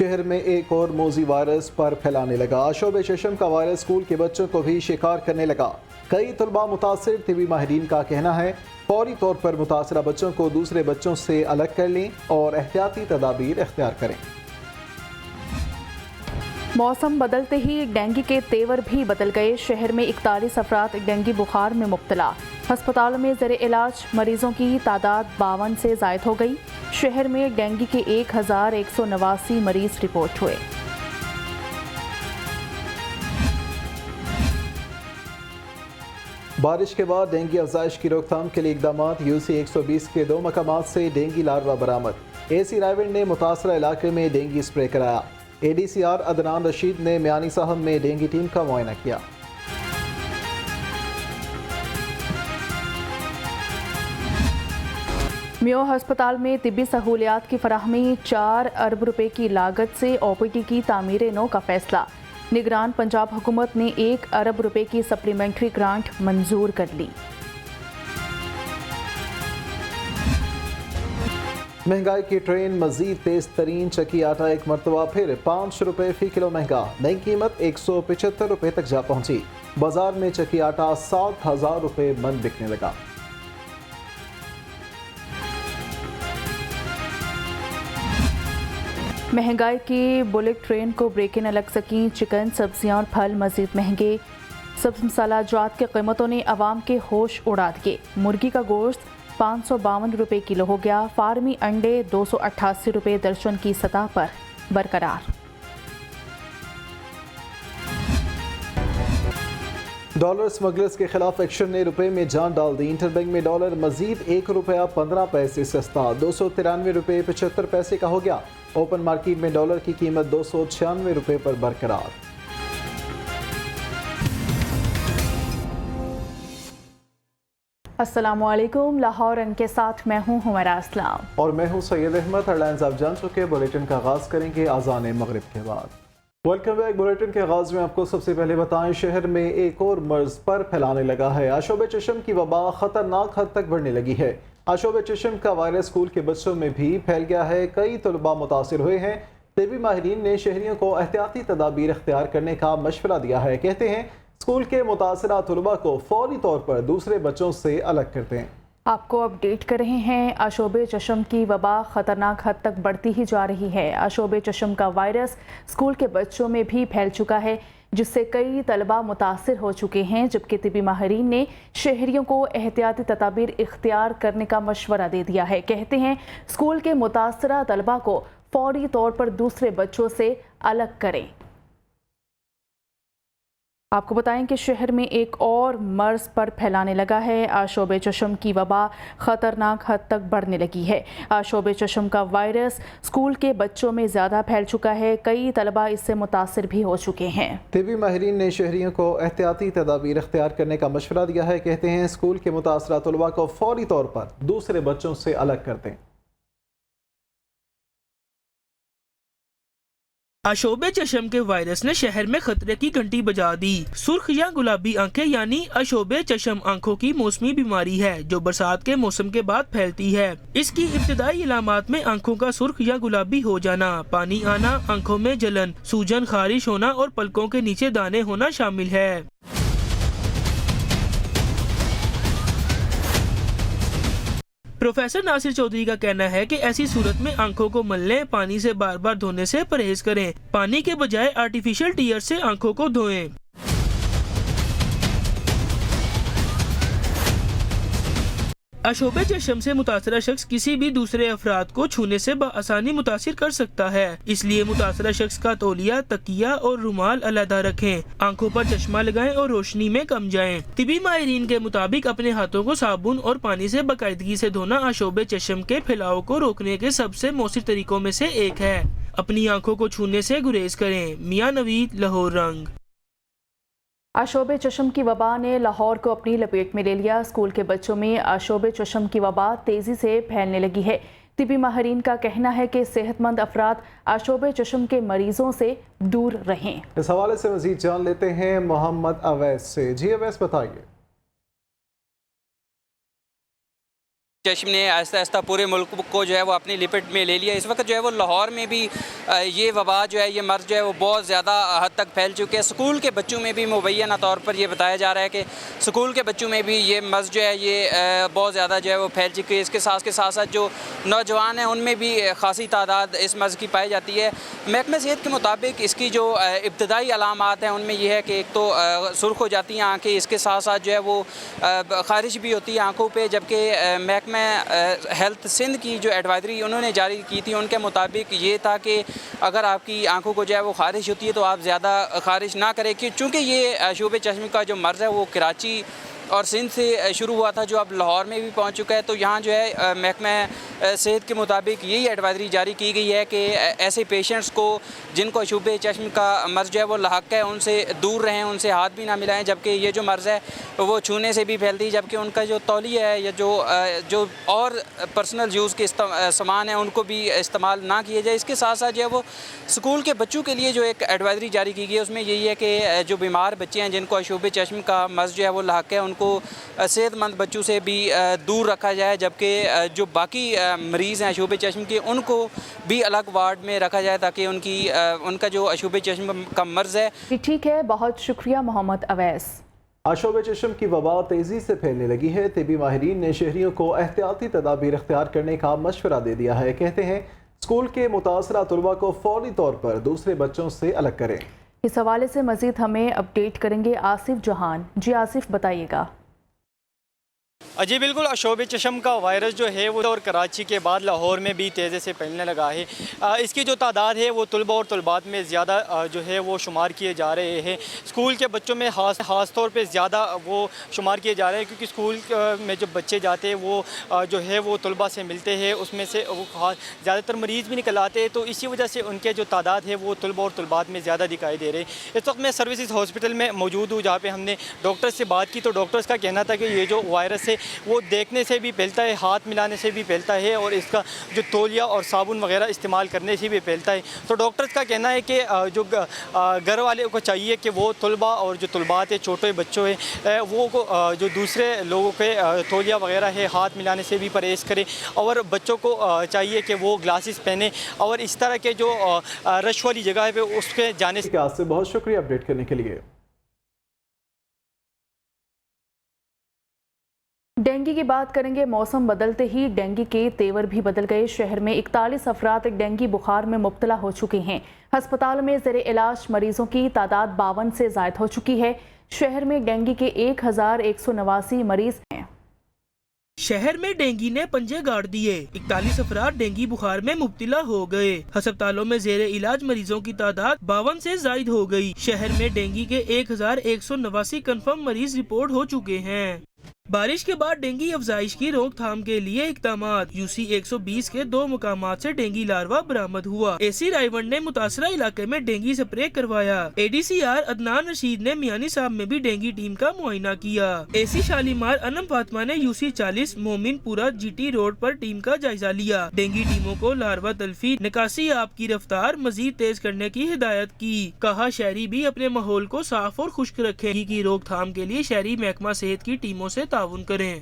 شہر میں ایک اور موذی وائرس پر پھیلانے لگا۔ آشوب چشم کا وائرس اسکول کے بچوں کو بھی شکار کرنے لگا۔ کئی طلباء متاثر، طبی ماہرین کا کہنا ہے فوری طور پر متاثرہ بچوں کو دوسرے بچوں سے الگ کر لیں اور احتیاطی تدابیر اختیار کریں۔ موسم بدلتے ہی ڈینگی کے تیور بھی بدل گئے۔ شہر میں 41 افراد ڈینگی بخار میں مبتلا۔ ہسپتالوں میں زیر علاج مریضوں کی تعداد 52 سے زائد ہو گئی۔ شہر میں ڈینگی کے 1189 مریض رپورٹ ہوئے۔ بارش کے بعد ڈینگی افزائش کی روک تھام کے لیے اقدامات۔ UC 120 کے 2 مقامات سے ڈینگی لاروا برآمد۔ AC رائیونڈ نے متاثرہ علاقے میں ڈینگی اسپرے کرایا۔ ADCR عدنان رشید نے میانی صاحب میں ڈینگی ٹیم کا معائنہ کیا۔ میو ہسپتال میں طبی سہولیات کی فراہمی، 4 ارب روپے کی لاگت سے OPD کی تعمیر نو کا فیصلہ۔ نگران پنجاب حکومت نے 1 ارب روپے کی سپلیمنٹری گرانٹ منظور کر لی۔ مہنگائی کی ٹرین مزید تیز ترین، چکی آٹا ایک مرتبہ پھر 5 روپے فی کلو مہنگا، نئی قیمت 175 روپے تک جا پہنچی۔ بازار میں چکی آٹا 7,000 روپے من بکنے لگا۔ مہنگائی کی بلٹ ٹرین کو بریکیں نہ لگ سکیں، چکن، سبزیاں اور پھل مزید مہنگے۔ سبز مسالہ جات کی قیمتوں نے عوام کے ہوش اڑا دیے۔ مرغی کا گوشت 552 روپے کلو ہو گیا، فارمی انڈے 288 روپے درجن کی سطح پر برقرار۔ ڈالر سمگلرز کے خلاف ایکشن نے روپے میں جان ڈال دی۔ انٹر بینک میں ڈالر مزید 1 روپیہ 15 پیسے سستا، 293 روپے 75 پیسے کا ہو گیا۔ اوپن مارکیٹ میں ڈالر کی قیمت 296 روپے پر برقرار۔ السلام علیکم، لاہور ان کے ساتھ میں ہوں حمیرہ اسلام اور میں ہوں سید احمد۔ ہیڈ لائنز آپ جان چکے، بلیٹن کا آغاز کریں گے اذان مغرب کے بعد۔ Welcome back. بلیٹن کے آغاز میں آپ کو سب سے پہلے بتائیں، شہر میں ایک اور مرض پر پھیلانے لگا ہے۔ آشوب چشم کی وبا خطرناک حد تک بڑھنے لگی ہے۔ آشوب چشم کا وائرس اسکول کے بچوں میں بھی پھیل گیا ہے۔ کئی طلباء متاثر ہوئے ہیں۔ طبی ماہرین نے شہریوں کو احتیاطی تدابیر اختیار کرنے کا مشورہ دیا ہے۔ کہتے ہیں اسکول کے متاثرہ طلباء کو فوری طور پر دوسرے بچوں سے الگ کر دیں۔ آپ کو اپڈیٹ کر رہے ہیں۔ آشوب چشم کی وبا خطرناک حد تک بڑھتی ہی جا رہی ہے۔ آشوب چشم کا وائرس اسکول کے بچوں میں بھی پھیل چکا ہے، جس سے کئی طلباء متاثر ہو چکے ہیں، جبکہ طبی ماہرین نے شہریوں کو احتیاطی تدابیر اختیار کرنے کا مشورہ دے دیا ہے۔ کہتے ہیں اسکول کے متاثرہ طلباء کو فوری طور پر دوسرے بچوں سے الگ کریں۔ آپ کو بتائیں کہ شہر میں ایک اور مرض پر پھیلانے لگا ہے۔ آشوب چشم کی وبا خطرناک حد تک بڑھنے لگی ہے۔ آشوب چشم کا وائرس اسکول کے بچوں میں زیادہ پھیل چکا ہے۔ کئی طلباء اس سے متاثر بھی ہو چکے ہیں۔ طبی ماہرین نے شہریوں کو احتیاطی تدابیر اختیار کرنے کا مشورہ دیا ہے۔ کہتے ہیں اسکول کے متاثرہ طلباء کو فوری طور پر دوسرے بچوں سے الگ کر دیں۔ آشوب چشم کے وائرس نے شہر میں خطرے کی گھنٹی بجا دی۔ سرخ یا گلابی آنکھیں یعنی آشوب چشم آنکھوں کی موسمی بیماری ہے جو برسات کے موسم کے بعد پھیلتی ہے۔ اس کی ابتدائی علامات میں آنکھوں کا سرخ یا گلابی ہو جانا، پانی آنا، آنکھوں میں جلن، سوجن، خارش ہونا اور پلکوں کے نیچے دانے ہونا شامل ہے۔ پروفیسر ناصر چودھری کا کہنا ہے کہ ایسی صورت میں آنکھوں کو ملنے، پانی سے بار بار دھونے سے پرہیز کریں۔ پانی کے بجائے آرٹیفیشل ٹیئر سے آنکھوں کو دھوئیں۔ آشوب چشم سے متاثرہ شخص کسی بھی دوسرے افراد کو چھونے سے بآسانی متاثر کر سکتا ہے، اس لیے متاثرہ شخص کا تولیہ، تکیہ اور رومال علیحدہ رکھیں۔ آنکھوں پر چشمہ لگائیں اور روشنی میں کم جائیں۔ طبی ماہرین کے مطابق اپنے ہاتھوں کو صابن اور پانی سے باقاعدگی سے دھونا آشوب چشم کے پھیلاؤ کو روکنے کے سب سے مؤثر طریقوں میں سے ایک ہے۔ اپنی آنکھوں کو چھونے سے گریز کریں۔ میاں نوید، لاہور رنگ۔ آشوب چشم کی وبا نے لاہور کو اپنی لپیٹ میں لے لیا۔ اسکول کے بچوں میں آشوب چشم کی وبا تیزی سے پھیلنے لگی ہے۔ طبی ماہرین کا کہنا ہے کہ صحت مند افراد آشوب چشم کے مریضوں سے دور رہیں۔ اس حوالے سے مزید جان لیتے ہیں محمد اویس سے۔ جی اویس بتائیے۔ चश्म ने आहिस्ता आहिस्ता पूरे मुल्क को जो है वो अपनी लिपट में ले लिया। इस वक्त जो है वो लाहौर में भी ये वबा जो है, ये मर्ज जो है वो बहुत ज़्यादा हद तक फैल चुके हैं। स्कूल के बच्चों में भी मुबैना तौर पर ये बताया जा रहा है कि स्कूल के बच्चों में भी ये मर्ज जो है ये बहुत ज़्यादा जो है वो फैल चुकी है। इसके साथ जो नौजवान हैं उनमें भी खासी तादाद इस मर्ज़ की पाई जाती है। महकमे सेहत के मुताबिक इसकी जो इब्तदाई अलामात हैं उनमें यह है कि एक तो सुर्ख हो जाती हैं आँखें, इसके साथ साथ जो है वो ख़ारिश भी होती है आँखों पे, जबकि महकमा हेल्थ सिंध की जो एडवाइजरी उन्होंने जारी की थी उनके मुताबिक ये था कि अगर आपकी आंखों को जो है वो ख़ारिश होती है तो आप ज़्यादा ख़ारिश ना करें, चूँकि ये शोबे चश्म का जो मर्ज़ है वो कराची और सिंध से शुरू हुआ था जो अब लाहौर में भी पहुंच चुका है। तो यहाँ जो है महकमा सेहत के मुताबिक यही एडवाइजरी जारी की गई है कि ऐसे पेशेंट्स को जिनको शोबे चश्म का मर्ज़ जो है वो लाहक है उनसे दूर रहें, उनसे हाथ भी ना मिलाएं, जबकि ये जो मर्ज़ है वो छूने से भी फैलती है, जबकि उनका जो तौलिया है या जो और पर्सनल यूज़ के सामान है उनको भी इस्तेमाल ना किया जाए। इसके साथ साथ जो है वो स्कूल के बच्चों के लिए जो एक एडवाइजरी जारी की गई है उसमें यही है कि जो बीमार बच्चे हैं जिनको शोबे चश्म का मर्ज़ जो है वो लाहक है उनको सेहतमंद बच्चों से भी दूर रखा जाए, जबकि जो बाकी मरीज़ हैं शोबे चश्म के उनको भी अलग वार्ड में रखा जाए ताकि उनका जो शोबे चश्म का मर्ज़ है। ठीक है, बहुत शुक्रिया मोहम्मद अवैस। आशोबे चश्म की वबा तेज़ी से फैलने लगी है। तिबी माहिरीन ने शहरियों को एहतियाती तदाबीर इख्तियार करने का मशवरा दे दिया है। कहते हैं स्कूल के मुतासरा तलबा को फौरी तौर पर दूसरे बच्चों से अलग करें। इस हवाले से मज़ीद हमें अपडेट करेंगे आसिफ जहान। जी आसिफ, बताइएगा। जी बिल्कुल, शोबे चश्म का वायरस जो है वो और कराची के बाद लाहौर में भी तेज़ी से फैलने लगा है। इसकी जो तादाद है वो तलबा और तलबात में ज़्यादा जो है वो शुमार किए जा रहे हैं। स्कूल के बच्चों में ख़ास तौर पे ज़्यादा वो शुमार किए जा रहे हैं, क्योंकि स्कूल में जो बच्चे जाते हैं वो जो है वो तलबा से मिलते हैं, उसमें से वो ज़्यादातर मरीज़ भी निकल आते हैं, तो इसी वजह से उनके जो तादाद है वो तलबा और तलबात में ज़्यादा दिखाई दे रहे हैं। इस वक्त मैं सर्विसेज हॉस्पिटल में मौजूद हूँ, जहाँ पर हमने डॉक्टर से बात की, तो डॉक्टर्स का कहना था कि ये जो वायरस है वो देखने से भी फैलता है, हाथ मिलाने से भी फैलता है, और इसका जो तौलिया और साबुन वगैरह इस्तेमाल करने से भी फैलता है। तो डॉक्टर्स का कहना है कि जो घर वाले को चाहिए कि वो तलबा और जो तलबात है, छोटे बच्चों हैं, वो जो दूसरे लोगों के तौलिया वगैरह है हाथ मिलाने से भी परहेज़ करें, और बच्चों को चाहिए कि वो ग्लासेस पहने, और इस तरह के जो रश वाली जगह है उस पर जाने से बहुत शुक्रिया अपडेट करने के लिए। डेंगू की बात करेंगे। मौसम बदलते ही डेंगू के तेवर भी बदल गए। शहर में 41 अफराद डेंगू बुखार में मुब्तला हो चुके हैं। अस्पतालों में ज़ेरे इलाज मरीजों की तादाद 52 से ज़ायद हो चुकी है। शहर में डेंगू के 1189 मरीज हैं। शहर में डेंगू ने पंजे गाड़ दिए। 41 अफराद डेंगू बुखार में मुब्तला हो गए। अस्पतालों में जेरे इलाज मरीजों की तादाद 52 से जायद हो गई। शहर में डेंगू के 1189 कन्फर्म मरीज रिपोर्ट हो चुके हैं। बारिश के बाद डेंगू अफजाइश की रोकथाम के लिए इक़दामात। यूसी 120 के 2 मुकामात से डेंगू लार्वा बरामद हुआ। एसी रायवंड ने मुतासरा इलाके में डेंगू स्प्रे करवाया। ADCR अदनान रशीद ने मियानी साहब में भी डेंगू टीम का मुआयना किया। एसी शालीमार अनम फातिमा ने यूसी 40 मोमिनपुरा GT रोड पर टीम का जायजा लिया। डेंगू टीमों को लार्वा तल्फी निकासी आप की रफ्तार मजीद तेज करने की हिदायत की। कहा शहरी भी अपने माहौल को साफ और खुश्क रखें। की रोकथाम के लिए शहरी महकमा सेहत की टीमों से ताउन करें।